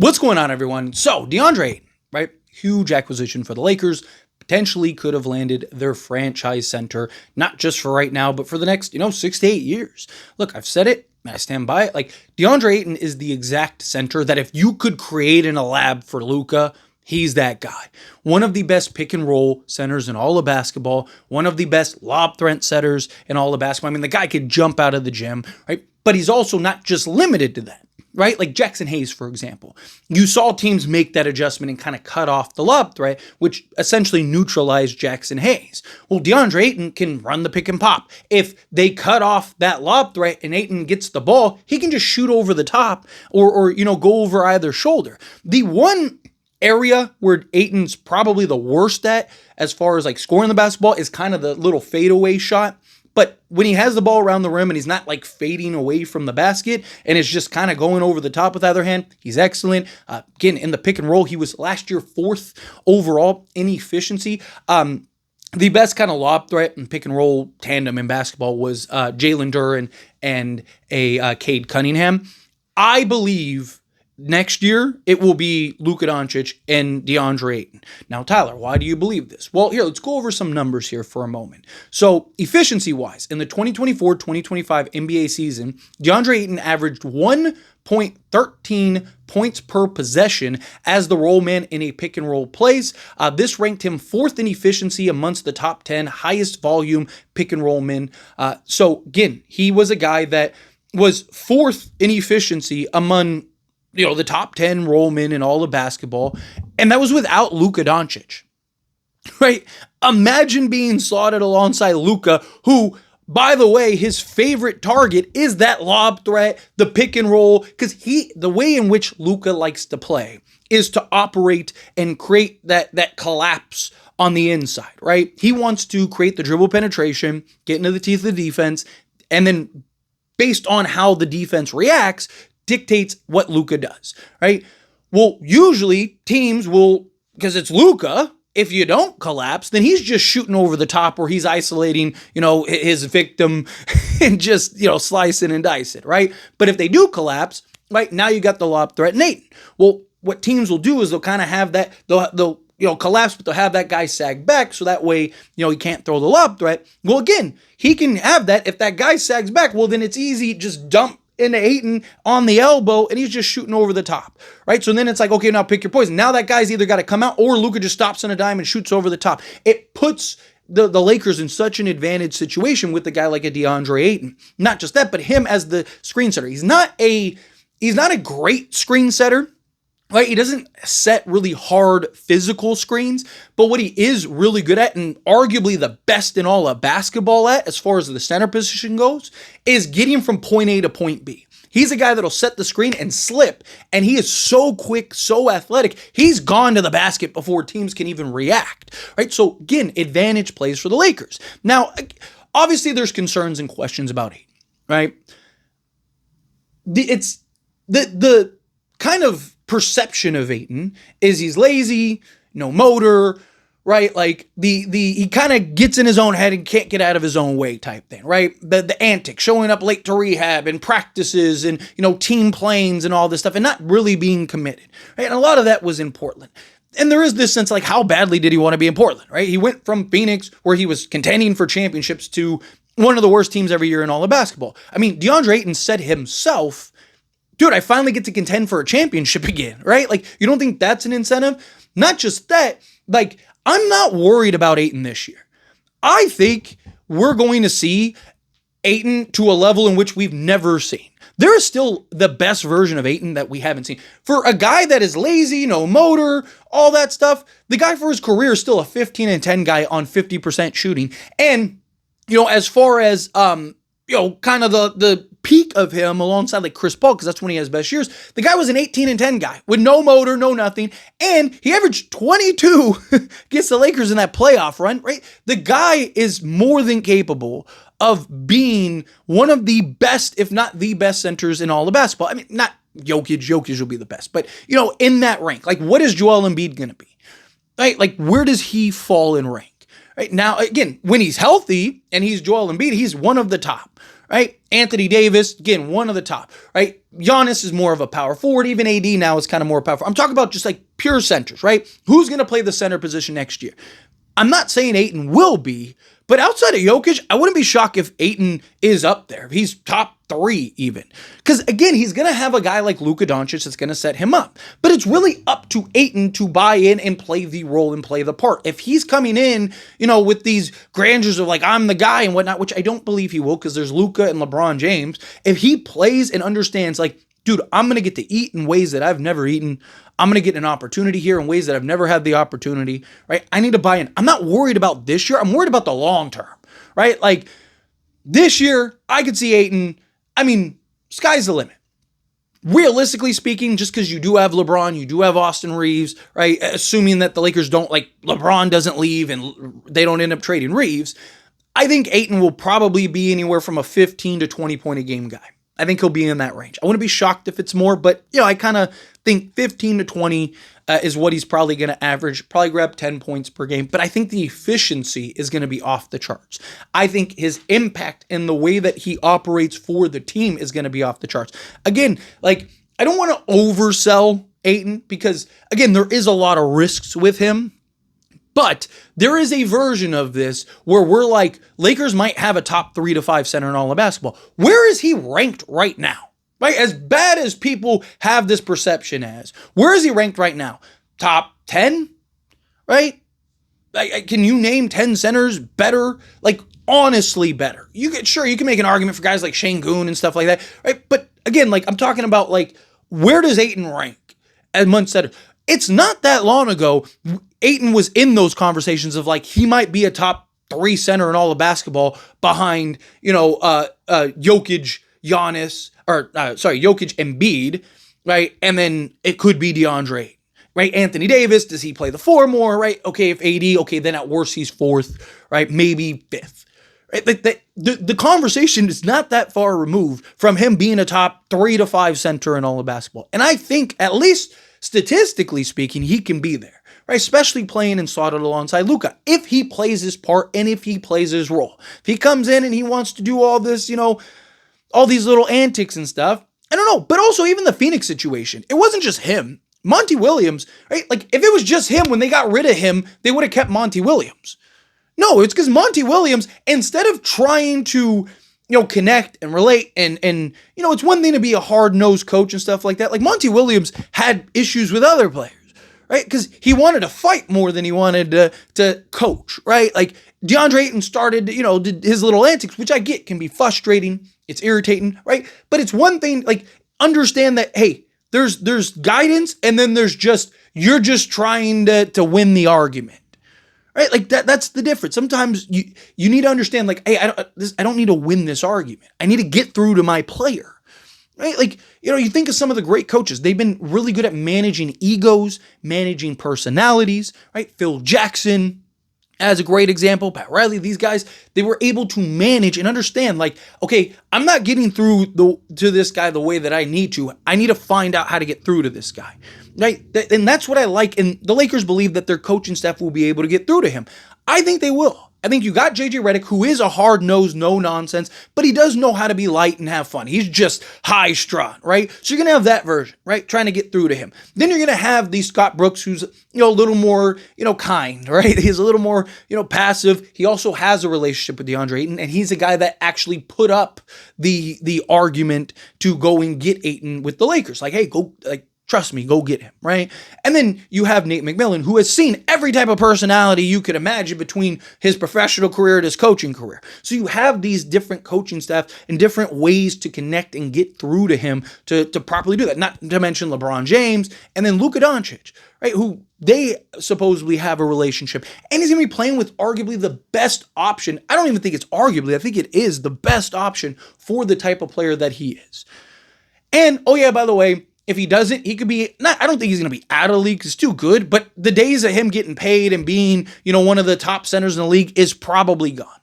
What's going on, everyone? So, DeAndre Ayton, right? Huge acquisition for the Lakers. Potentially could have landed their franchise center, not just for right now, but for the next, 6 to 8 years. Look, I've said it, and I stand by it. Like, DeAndre Ayton is the exact center that if you could create in a lab for Luka, he's that guy. One of the best pick and roll centers in all of basketball. One of the best lob threat setters in all of basketball. I mean, the guy could jump out of the gym, right? But he's also not just limited to that, right? Like Jackson Hayes, for example. You saw teams make that adjustment and kind of cut off the lob threat, which essentially neutralized Jackson Hayes. Well, DeAndre Ayton can run the pick and pop. If they cut off that lob threat and Ayton gets the ball, he can just shoot over the top or go over either shoulder. The one area where Ayton's probably the worst at as far as like scoring the basketball is kind of the little fadeaway shot. But when he has the ball around the rim and he's not like fading away from the basket and it's just kind of going over the top with either hand, he's excellent. Again, in the pick and roll, he was last year 4th overall in efficiency. The best kind of lob threat and pick and roll tandem in basketball was Jalen Duren and a Cade Cunningham. I believe next year, it will be Luka Doncic and DeAndre Ayton. Now, Tyler, why do you believe this? Well, here, let's go over some numbers here for a moment. So, efficiency-wise, in the 2024-2025 NBA season, DeAndre Ayton averaged 1.13 points per possession as the roll man in a pick and roll plays. This ranked him 4th in efficiency amongst the top 10 highest volume pick and roll men. So, again, he was a guy that was 4th in efficiency among the top 10 roll men in all of basketball, and that was without Luka Doncic, right? Imagine being slotted alongside Luka, who, by the way, his favorite target is that lob threat, the pick and roll, because the way in which Luka likes to play is to operate and create that collapse on the inside, right? He wants to create the dribble penetration, get into the teeth of the defense, and then based on how the defense reacts, dictates what Luka does, right? Well, usually teams will, because it's Luka, if you don't collapse, then he's just shooting over the top or he's isolating, his victim and just, slicing and dicing, right? But if they do collapse, right, now you got the lob threat and Ayton. Well, what teams will do is they'll kind of have that, they'll collapse, but they'll have that guy sag back so that way, he can't throw the lob threat. Well, again, he can have that. If that guy sags back, well, then it's easy, just dump into Ayton on the elbow, and he's just shooting over the top, right? So then it's like, okay, now pick your poison. Now that guy's either got to come out or Luka just stops on a dime and shoots over the top. It puts the Lakers in such an advantage situation with a guy like a DeAndre Ayton. Not just that, but him as the screen setter. He's not a great screen setter, right? He doesn't set really hard physical screens, but what he is really good at, and arguably the best in all of basketball at, as far as the center position goes, is getting from point A to point B. He's a guy that'll set the screen and slip, and he is so quick, so athletic, he's gone to the basket before teams can even react, right? So again, advantage plays for the Lakers. Now, obviously there's concerns and questions about Ayton, right? It's the kind of perception of Ayton is he's lazy, no motor, right? Like he kind of gets in his own head and can't get out of his own way type thing, right? The antics, showing up late to rehab and practices and, team planes and all this stuff and not really being committed, right? And a lot of that was in Portland. And there is this sense like, how badly did he want to be in Portland, right? He went from Phoenix, where he was contending for championships, to one of the worst teams every year in all of basketball. I mean, DeAndre Ayton said himself, dude, I finally get to contend for a championship again, right? Like, you don't think that's an incentive? Not just that, like, I'm not worried about Ayton this year. I think we're going to see Ayton to a level in which we've never seen. There is still the best version of Ayton that we haven't seen. For a guy that is lazy, no motor, all that stuff, the guy for his career is still a 15-10 guy on 50% shooting. And, as far as, kind of the peak of him alongside like Chris Paul, because that's when he has best years, the guy was an 18-10 guy with no motor, no nothing, and he averaged 22 against the Lakers in that playoff run, right? The guy is more than capable of being one of the best, if not the best centers in all of basketball. I mean, not Jokic will be the best, but, in that rank, like, what is Joel Embiid going to be, right? Like, where does he fall in rank? Right now, again, when he's healthy and he's Joel Embiid, he's one of the top, right? Anthony Davis, again, one of the top, right? Giannis is more of a power forward. Even AD now is kind of more powerful. I'm talking about just like pure centers, right? Who's going to play the center position next year? I'm not saying Ayton will be, but outside of Jokic, I wouldn't be shocked if Ayton is up there. If he's top 3 even. Because again, he's going to have a guy like Luka Doncic that's going to set him up. But it's really up to Ayton to buy in and play the role and play the part. If he's coming in, with these grandeurs of like, I'm the guy and whatnot, which I don't believe he will because there's Luka and LeBron James. If he plays and understands like, dude, I'm going to get to eat in ways that I've never eaten. I'm going to get an opportunity here in ways that I've never had the opportunity, right? I need to buy in. I'm not worried about this year. I'm worried about the long term, right? Like this year, I could see Ayton. Sky's the limit. Realistically speaking, just because you do have LeBron, you do have Austin Reeves, right? Assuming that the Lakers LeBron doesn't leave and they don't end up trading Reeves, I think Ayton will probably be anywhere from a 15 to 20 point a game guy. I think he'll be in that range. I wouldn't be shocked if it's more, but I kind of think 15 to 20 is what he's probably going to average, probably grab 10 points per game. But I think the efficiency is going to be off the charts. I think his impact and the way that he operates for the team is going to be off the charts. Again, I don't want to oversell Ayton because, again, there is a lot of risks with him. But there is a version of this where we're like, Lakers might have a top 3 to 5 center in all of basketball. Where is he ranked right now? Right? As bad as people have this perception as, where is he ranked right now? Top 10? Right? Can you name 10 centers better? Honestly better. You can make an argument for guys like Şengün and stuff like that. Right? But again, I'm talking about where does Ayton rank amongst centers? It's not that long ago, Ayton was in those conversations of he might be a top 3 center in all of basketball behind, Jokic, Giannis, Jokic, Embiid, right? And then it could be DeAndre Ayton, right? Anthony Davis, does he play the 4 more, right? Okay, if AD, okay, then at worst he's 4th, right? Maybe 5th. Right? The conversation is not that far removed from him being a top 3 to 5 center in all of basketball. And I think at least statistically speaking, he can be there, right? Especially playing and slotted alongside Luka. If he plays his part and if he plays his role. If he comes in and he wants to do all this, all these little antics and stuff, I don't know. But also even the Phoenix situation, it wasn't just him. Monty Williams, right? If it was just him, when they got rid of him, they would have kept Monty Williams. No, it's because Monty Williams, instead of trying to connect and relate and it's one thing to be a hard-nosed coach and stuff like that. Monty Williams had issues with other players, right? Because he wanted to fight more than he wanted to coach, right? DeAndre Ayton started, did his little antics, which I get can be frustrating. It's irritating, right? But it's one thing, understand that, hey, there's guidance and then there's you're just trying to win the argument. Right? That's the difference. Sometimes you need to understand, hey, I don't need to win this argument. I need to get through to my player. Right? You think of some of the great coaches. They've been really good at managing egos, managing personalities, right? Phil Jackson as a great example, Pat Riley, these guys, they were able to manage and understand, okay, I'm not getting through to this guy the way that I need to. I need to find out how to get through to this guy. Right? And that's what I like. And the Lakers believe that their coaching staff will be able to get through to him. I think they will. I think you got JJ Redick, who is a hard-nosed, no-nonsense, but he does know how to be light and have fun. He's just high-strung, right? So you're going to have that version, right? Trying to get through to him. Then you're going to have the Scott Brooks, who's, a little more, kind, right? He's a little more, passive. He also has a relationship with DeAndre Ayton, and he's a guy that actually put up the argument to go and get Ayton with the Lakers. Hey, go, trust me, go get him, right? And then you have Nate McMillan, who has seen every type of personality you could imagine between his professional career and his coaching career. So you have these different coaching staff and different ways to connect and get through to him to properly do that. Not to mention LeBron James and then Luka Doncic, right? Who they supposedly have a relationship. And he's going to be playing with arguably the best option. I don't even think it's arguably. I think it is the best option for the type of player that he is. And, oh yeah, by the way, if he doesn't, he could be, I don't think he's going to be out of the league. He's too good, but the days of him getting paid and being, one of the top centers in the league is probably gone.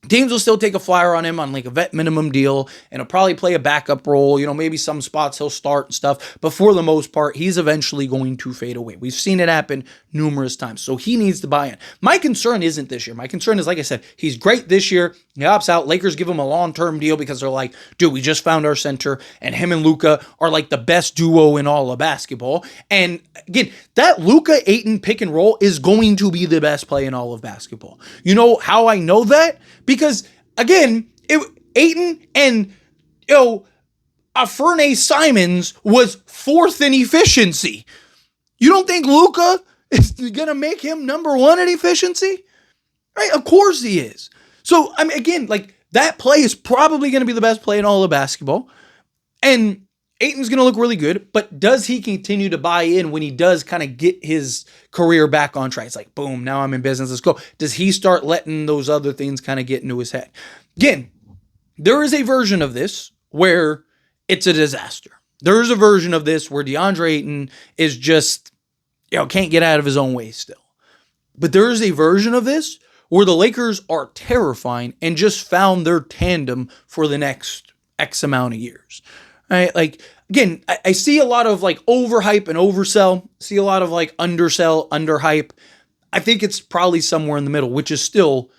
Teams will still take a flyer on him on like a vet minimum deal, and he'll probably play a backup role. Maybe some spots he'll start and stuff, but for the most part, he's eventually going to fade away. We've seen it happen numerous times, so he needs to buy in. My concern isn't this year. My concern is, like I said, he's great this year. He opts out. Lakers give him a long-term deal because they're like, dude, we just found our center, and him and Luka are like the best duo in all of basketball. And again, that Luka-Ayton pick and roll is going to be the best play in all of basketball. You know how I know that? Because, again, Ayton and, Ferne Simons was fourth in efficiency. You don't think Luka is going to make him number one in efficiency? Right? Of course he is. So, I mean, again, like, that play is probably going to be the best play in all of basketball. And Ayton's going to look really good, but does he continue to buy in when he does kind of get his career back on track? It's like, boom, now I'm in business, let's go. Does he start letting those other things kind of get into his head? Again, there is a version of this where it's a disaster. There is a version of this where DeAndre Ayton is just, can't get out of his own way still. But there is a version of this where the Lakers are terrifying and just found their tandem for the next X amount of years. Right? Like, again, I see a lot of like overhype and oversell, see a lot of like undersell, underhype. I think it's probably somewhere in the middle, which is still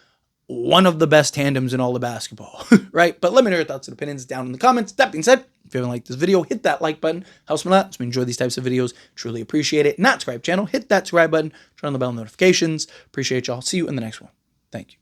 one of the best tandems in all of basketball, right? But let me know your thoughts and opinions down in the comments. That being said, if you haven't liked this video, hit that like button. Helps me a lot. So we enjoy these types of videos. Truly appreciate it. Not subscribe channel, hit that subscribe button, turn on the bell notifications. Appreciate y'all. See you in the next one. Thank you.